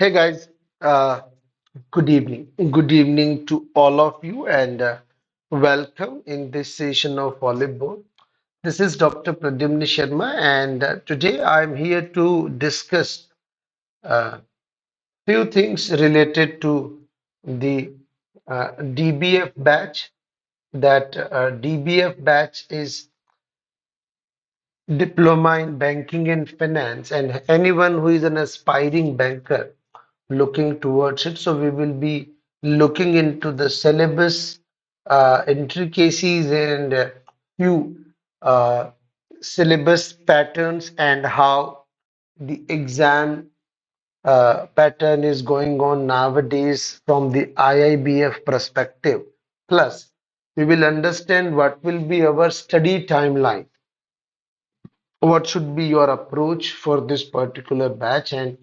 Hey guys, uh, good evening. Good evening to all of you and welcome in this session of Oliveboard. This is Dr. Pradyumna Sharma and today I'm here to discuss uh, few things related to the DBF batch. That DBF batch is Diploma in Banking and Finance, and anyone who is an aspiring banker looking towards it. So we will be looking into the syllabus intricacies and few uh, syllabus patterns and how the exam pattern is going on nowadays from the IIBF perspective. Plus, we will understand what will be our study timeline, what should be your approach for this particular batch, and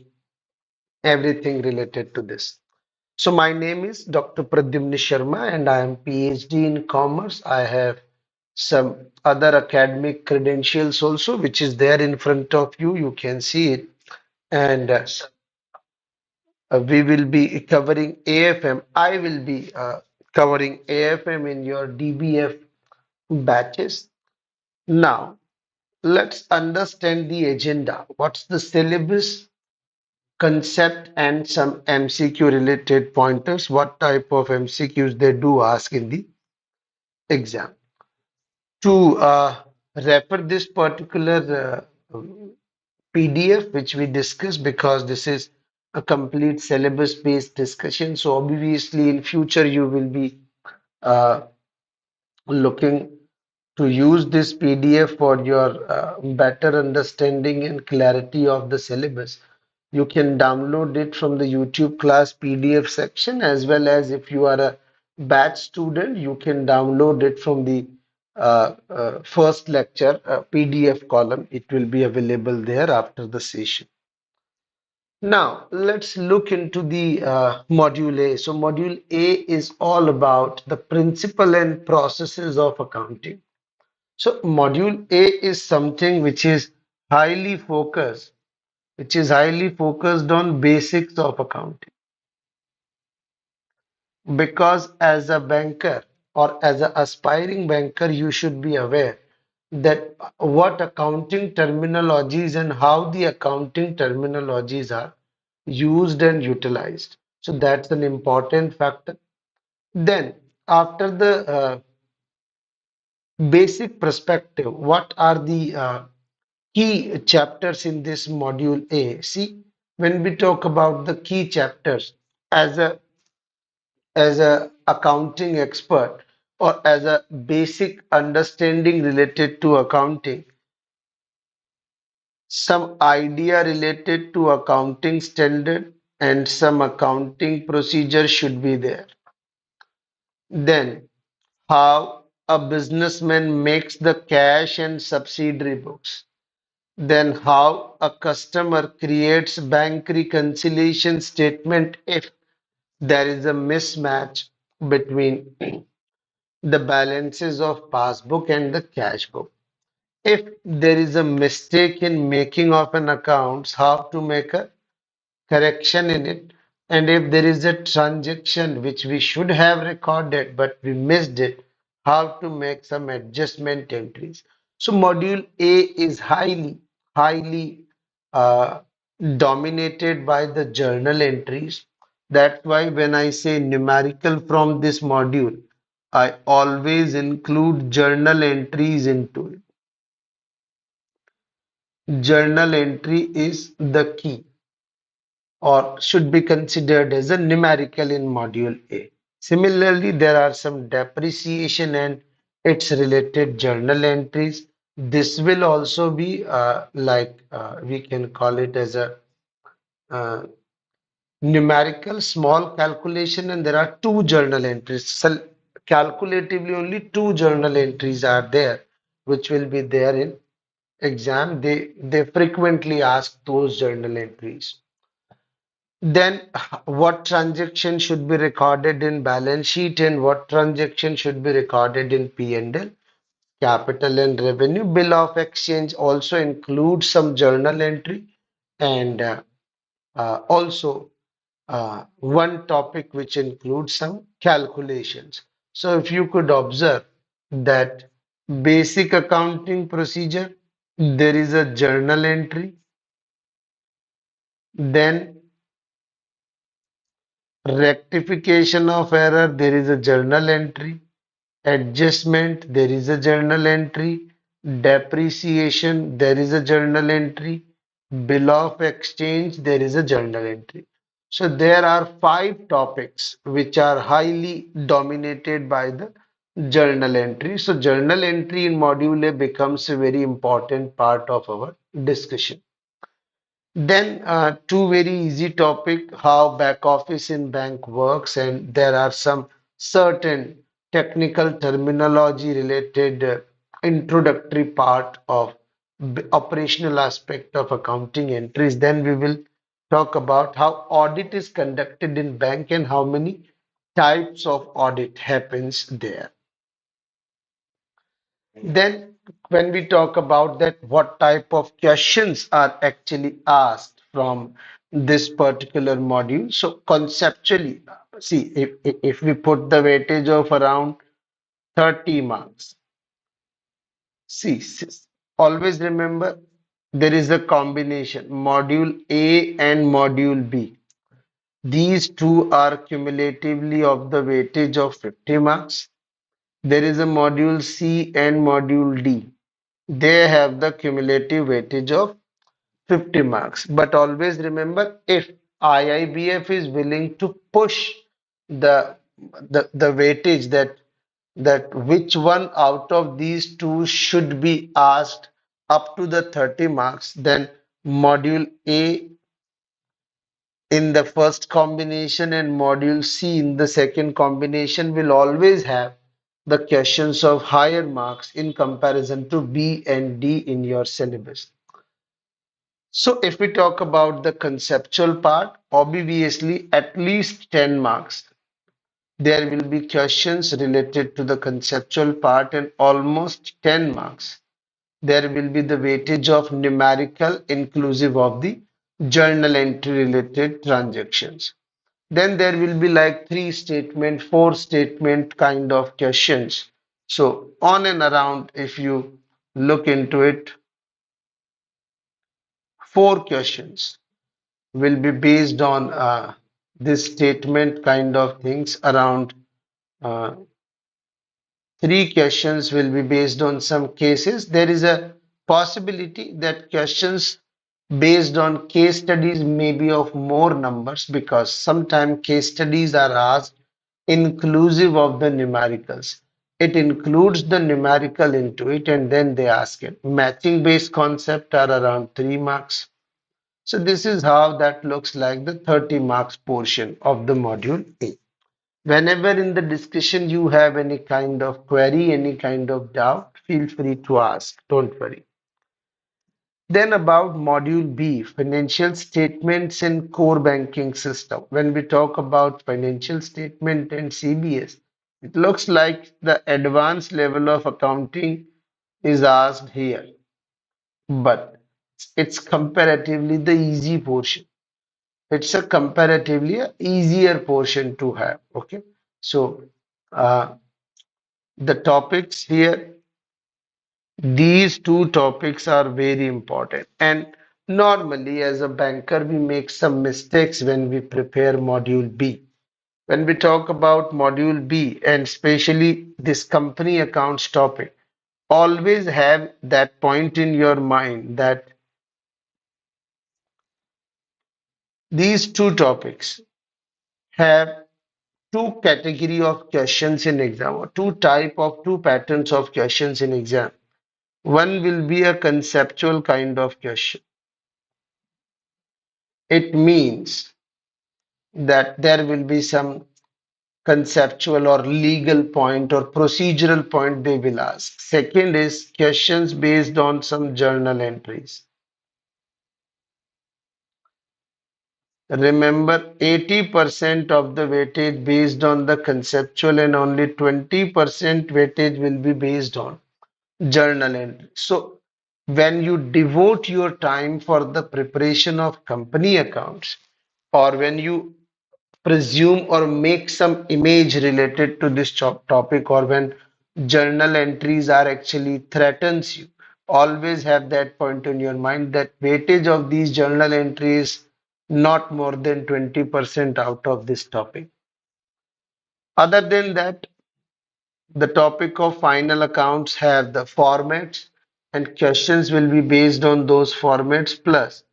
everything related to this. So my name is Dr. Pradyumna Sharma and I am PhD in Commerce. I have some other academic credentials also, which is there in front of you. You can see it. And we will be covering AFM. I will be covering AFM in your DBF batches. Now, let's understand the agenda. What's the syllabus, concept, and some MCQ related pointers? What type of MCQs they do ask in the exam. To refer this particular PDF which we discussed, because this is a complete syllabus based discussion, so obviously in future you will be uh, looking to use this PDF for your better understanding and clarity of the syllabus. You can download it from the YouTube class PDF section, as well as if you are a batch student, you can download it from the first lecture PDF column. It will be available there after the session. Now, let's look into the module A. So, module A is all about the principle and processes of accounting. So module A is something which is highly focused on basics of accounting. Because as a banker or as an aspiring banker, you should be aware that what accounting terminologies and how the accounting terminologies are used and utilized. So that's an important factor. Then, after the basic perspective, what are the key chapters in this module A? See, when we talk about the key chapters, as a accounting expert or as a basic understanding related to accounting, some idea related to accounting standard and some accounting procedure should be there. Then, how a businessman makes the cash and subsidiary books. Then how a customer creates bank reconciliation statement if there is a mismatch between the balances of passbook and the cash book. If there is a mistake in making of an accounts, how to make a correction in it. And if there is a transaction which we should have recorded but we missed it, how to make some adjustment entries. So module A is highly uh, dominated by the journal entries. That's why when I say numerical from this module, I always include journal entries into it. Journal entry is the key, or should be considered as a numerical in module A. Similarly, there are some depreciation and its related journal entries. This will also be we can call it as a uh, numerical small calculation, and there are two journal entries. So calculatively, only two journal entries are there, which will be there in exam. They frequently ask those journal entries. Then what transaction should be recorded in balance sheet and what transaction should be recorded in P&L, capital and revenue. Bill of exchange also includes some journal entry, and also one topic which includes some calculations. So if you could observe that basic accounting procedure, there is a journal entry, then rectification of error, there is a journal entry, adjustment, there is a journal entry, depreciation, there is a journal entry, bill of exchange, there is a journal entry. So there are five topics which are highly dominated by the journal entry. So journal entry in module A becomes a very important part of our discussion. Then two very easy topic, how back office in bank works, and there are some certain technical terminology related introductory part of operational aspect of accounting entries. Then we will talk about how audit is conducted in bank and how many types of audit happens there. Then, when we talk about that, what type of questions are actually asked from this particular module? So, conceptually, see, if we put the weightage of around 30 marks, see, always remember there is a combination, module A and module B. These two are cumulatively of the weightage of 50 marks. There is a module C and module D. They have the cumulative weightage of 50 marks. But always remember, if IIBF is willing to push the the weightage that which one out of these two should be asked up to the 30 marks, then module A in the first combination and module C in the second combination will always have the questions of higher marks in comparison to B and D in your syllabus. So if we talk about the conceptual part, obviously at least 10 marks. There will be questions related to the conceptual part and almost 10 marks. There will be the weightage of numerical inclusive of the journal entry related transactions. Then there will be like three statement, four statement kind of questions. So on and around, if you look into it, four questions will be based on this statement kind of things. Around uh, three questions will be based on some cases. There is a possibility that questions based on case studies may be of more numbers because sometimes case studies are asked inclusive of the numericals. It includes the numerical into it and then they ask it. Matching based concept are around 3 marks. So this is how that looks like the 30 marks portion of the module A. Whenever in the discussion you have any kind of query, any kind of doubt, feel free to ask. Don't worry. Then about module B, financial statements in core banking system. When we talk about financial statement and CBS, it looks like the advanced level of accounting is asked here, but it's comparatively the easy portion. It's a comparatively easier portion to have. Okay, so the topics here, these two topics are very important. And normally, as a banker, we make some mistakes when we prepare module B. When we talk about module B and especially this company accounts topic, always have that point in your mind that these two topics have two category of questions in exam or two patterns of questions in exam. One will be a conceptual kind of question. It means that there will be some conceptual or legal point or procedural point they will ask. Second is questions based on some journal entries. Remember, 80% of the weightage based on the conceptual and only 20% weightage will be based on journal entry. So when you devote your time for the preparation of company accounts or when you presume or make some image related to this topic, or when journal entries are actually threatens you, always have that point in your mind that weightage of these journal entries not more than 20% out of this topic. Other than that, the topic of final accounts have the formats, and questions will be based on those formats. Plus,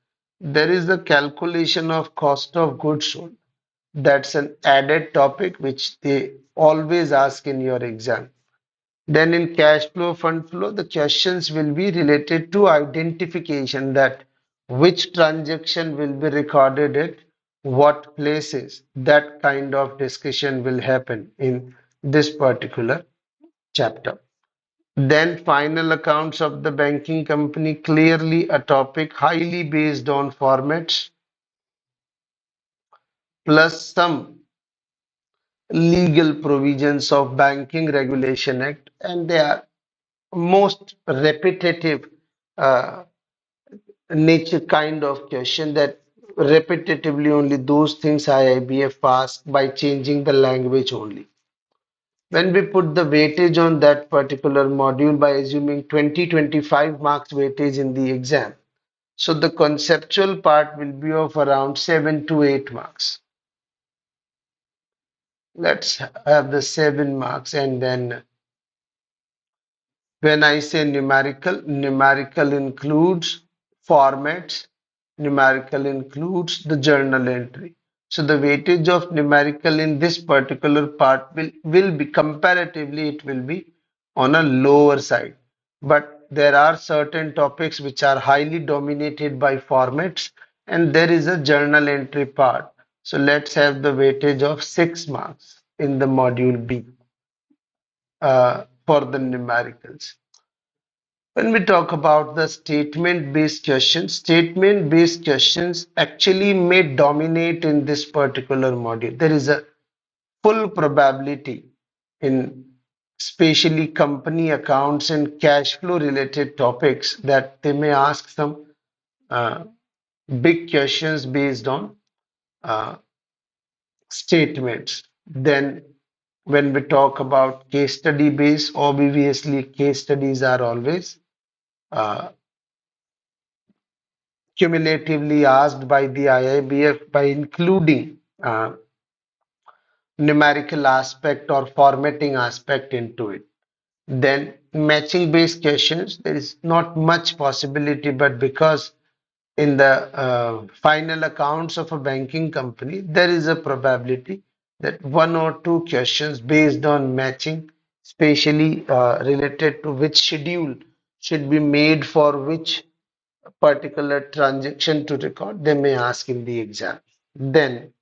there is the calculation of cost of goods sold. That's an added topic which they always ask in your exam. Then in cash flow, fund flow, the questions will be related to identification, that which transaction will be recorded at what places. That kind of discussion will happen in this particular chapter. Then final accounts of the banking company, clearly a topic highly based on formats, plus some legal provisions of Banking Regulation Act, and they are most repetitive uh, nature kind of question, that repetitively only those things IIBF asks by changing the language only. When we put the weightage on that particular module by assuming 20-25 marks weightage in the exam, so the conceptual part will be of around 7 to 8 marks. Let's have the 7 marks, and then when I say numerical, numerical includes formats, numerical includes the journal entry. So the weightage of numerical in this particular part will be comparatively, it will be on a lower side. But there are certain topics which are highly dominated by formats, and there is a journal entry part. So let's have the weightage of 6 marks in the module B for the numericals. When we talk about the statement-based questions actually may dominate in this particular module. There is a full probability in especially company accounts and cash flow related topics that they may ask some uh, big questions based on uh, statements. Then when we talk about case study based, obviously case studies are always uh, cumulatively asked by the IIBF by including numerical aspect or formatting aspect into it. Then matching based questions, there is not much possibility, but because in the final accounts of a banking company, there is a probability that one or two questions based on matching, especially related to which schedule should be made for which particular transaction to record, they may ask in the exam. Then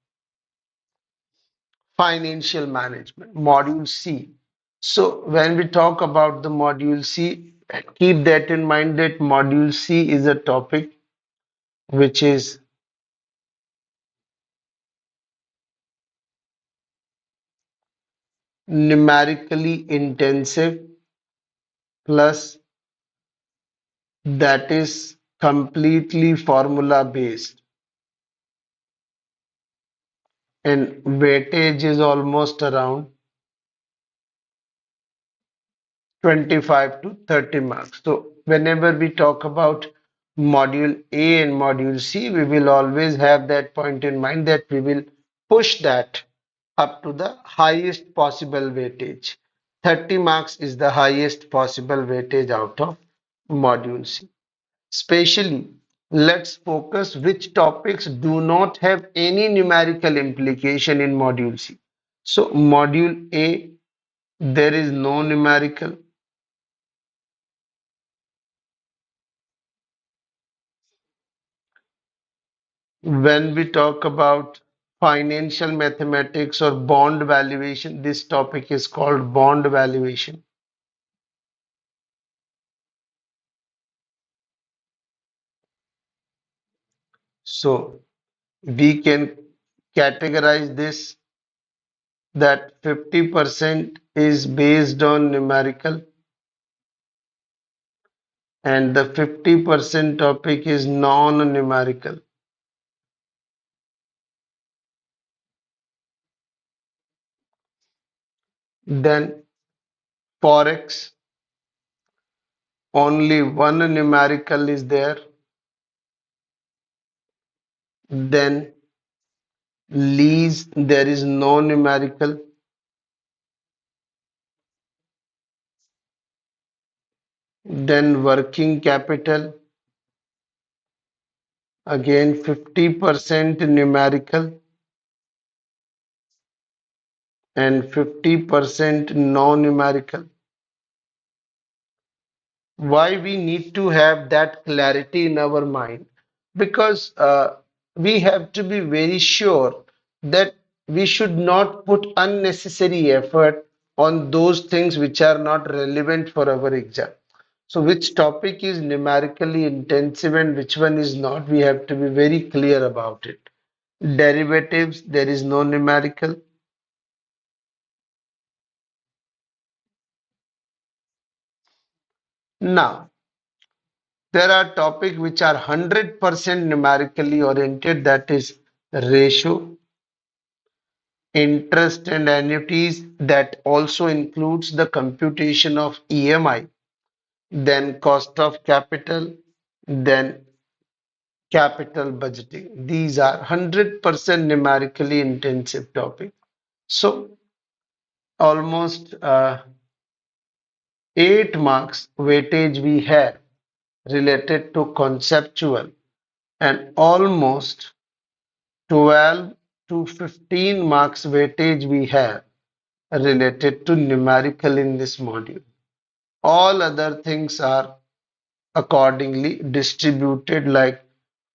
financial management, module C. So when we talk about the module C, keep that in mind that module C is a topic which is numerically intensive, plus that is completely formula based, and weightage is almost around 25 to 30 marks. So whenever we talk about module A and module C, we will always have that point in mind that we will push that up to the highest possible weightage. 30 marks is the highest possible weightage out of module C. Especially, let's focus which topics do not have any numerical implication in module C. So module A, there is no numerical. When we talk about financial mathematics or bond valuation, this topic is called bond valuation. So we can categorize this that 50% is based on numerical and the 50% topic is non-numerical. Then forex, only one numerical is there. Then lease, there is no numerical. Then working capital, again 50% numerical and 50% non-numerical. Why we need to have that clarity in our mind? Because we have to be very sure that we should not put unnecessary effort on those things which are not relevant for our exam. So which topic is numerically intensive and which one is not, we have to be very clear about it. Derivatives, there is no numerical. Now, there are topics which are 100% numerically oriented, that is ratio, interest and annuities, that also includes the computation of EMI, then cost of capital, then capital budgeting. These are 100% numerically intensive topics. So almost 8 marks weightage we have related to conceptual and almost 12 to 15 marks weightage we have related to numerical in this module. All other things are accordingly distributed, like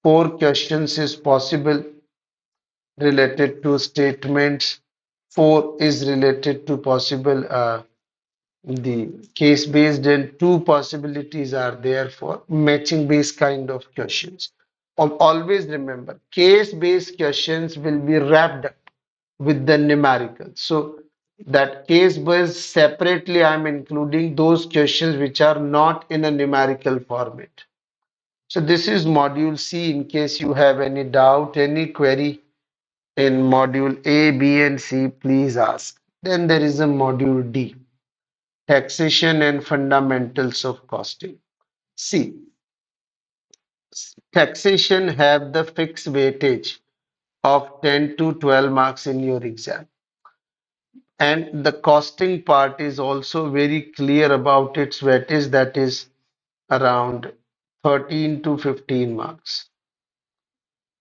4 questions is possible related to statements, 4 is related to possible the case based, and 2 possibilities are there for matching based kind of questions. Always remember, case based questions will be wrapped up with the numerical. So that case based separately, I am including those questions which are not in a numerical format. So this is module C. In case you have any doubt, any query in module A, B, and C, please ask. Then there is a module D, taxation and fundamentals of costing. See, taxation have the fixed weightage of 10 to 12 marks in your exam. And the costing part is also very clear about its weightage, that is around 13 to 15 marks.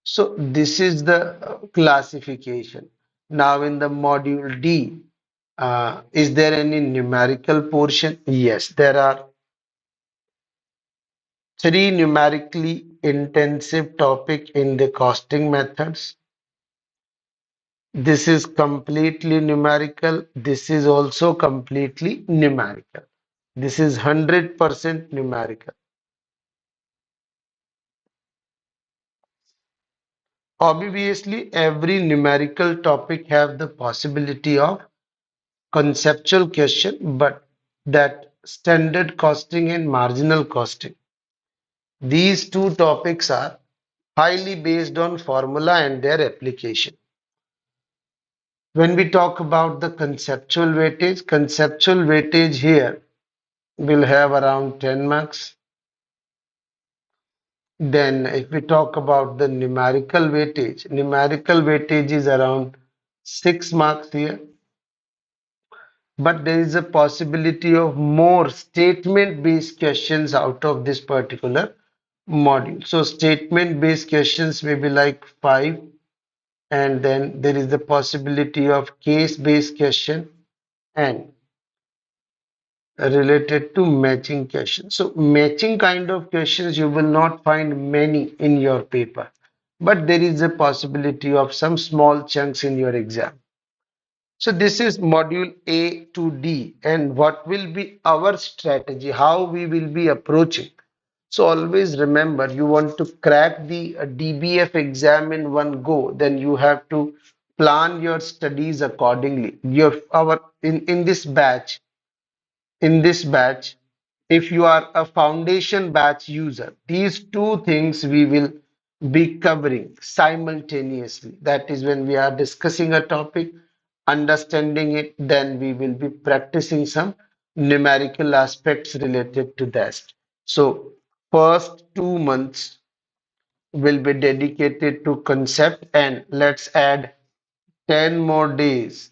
So this is the classification. Now in the module D, is there any numerical portion? Yes, there are 3 numerically intensive topic in the costing methods. This is completely numerical. This is also completely numerical. This is 100% numerical. Obviously, every numerical topic have the possibility of conceptual question, but that standard costing and marginal costing, these two topics are highly based on formula and their application. When we talk about the conceptual weightage here will have around 10 marks. Then if we talk about the numerical weightage is around 6 marks here. But there is a possibility of more statement-based questions out of this particular module. So statement-based questions may be like 5, and then there is the possibility of case-based question and related to matching questions. So matching kind of questions you will not find many in your paper, but there is a possibility of some small chunks in your exam. So this is module A to D, and what will be our strategy, how we will be approaching. So always remember, you want to crack the DBF exam in one go, then you have to plan your studies accordingly. In this batch, if you are a foundation batch user, these two things we will be covering simultaneously. That is when we are discussing a topic, understanding it, then we will be practicing some numerical aspects related to that. So, first 2 months will be dedicated to concept, and let's add 10 more days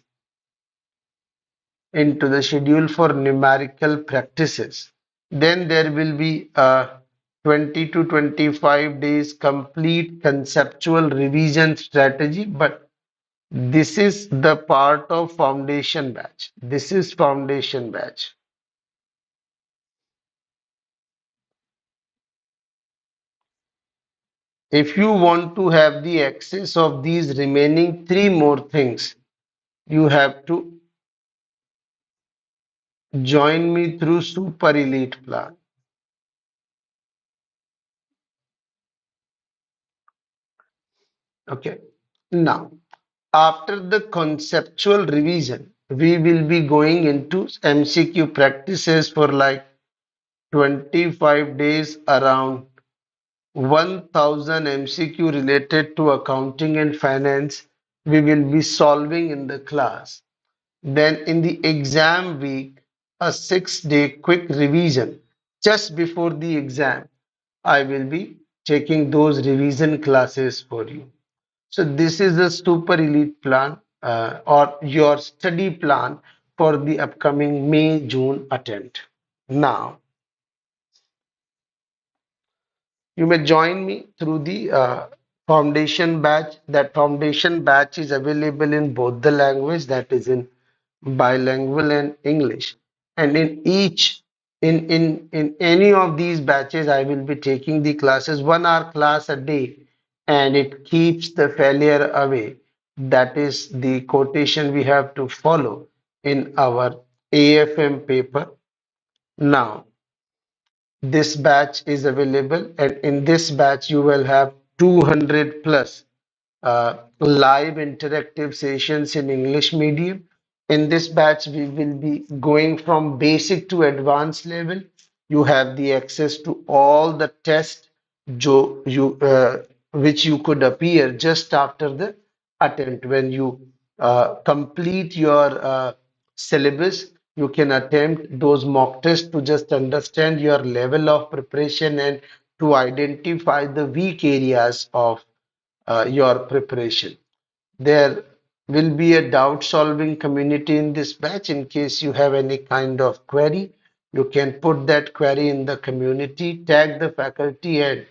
into the schedule for numerical practices. Then there will be a 20 to 25 days complete conceptual revision strategy, but this is the part of foundation batch. This is foundation batch. If you want to have the access of these remaining three more things, you have to join me through Super Elite Plan. Okay. Now, after the conceptual revision, we will be going into MCQ practices for like 25 days, around 1000 MCQ related to accounting and finance. We will be solving in the class. Then in the exam week, a 6-day quick revision just before the exam. I will be taking those revision classes for you. So this is the super elite plan or your study plan for the upcoming May-June attempt. Now, you may join me through the foundation batch. That foundation batch is available in both the language, that is in bilingual and English. And in each, in any of these batches, I will be taking the classes 1 hour class a day, and it keeps the failure away. That is the quotation we have to follow in our AFM paper. Now, this batch is available, and in this batch, you will have 200 plus live interactive sessions in English medium. In this batch, we will be going from basic to advanced level. You have the access to all the tests which you could appear just after the attempt. When you complete your syllabus, you can attempt those mock tests to just understand your level of preparation and to identify the weak areas of your preparation. There will be a doubt solving community in this batch. In case you have any kind of query, you can put that query in the community, tag the faculty, and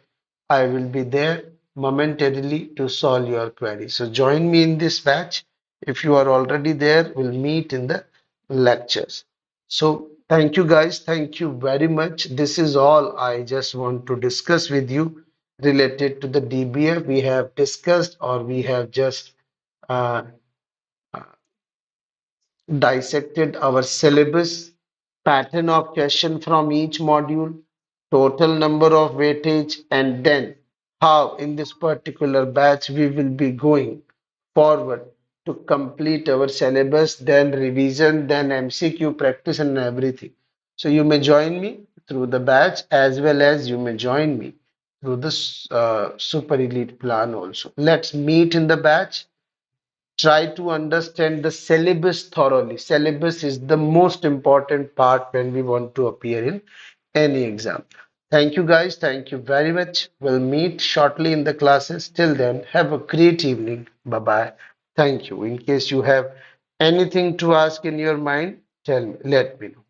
I will be there momentarily to solve your query. So join me in this batch. If you are already there, we'll meet in the lectures. So thank you guys. Thank you very much. This is all I just want to discuss with you related to the DBF. We have discussed, or we have just uh, dissected our syllabus, pattern of question from each module, total number of weightage, and then how in this particular batch we will be going forward to complete our syllabus, then revision, then MCQ practice and everything. So you may join me through the batch, as well as you may join me through this super elite plan also. Let's meet in the batch. Try to understand the syllabus thoroughly. Syllabus is the most important part when we want to appear in any exam. Thank you guys. Thank you very much. We'll meet shortly in the classes. Till then, have a great evening. Bye bye. Thank you. In case you have anything to ask in your mind, tell me, let me know.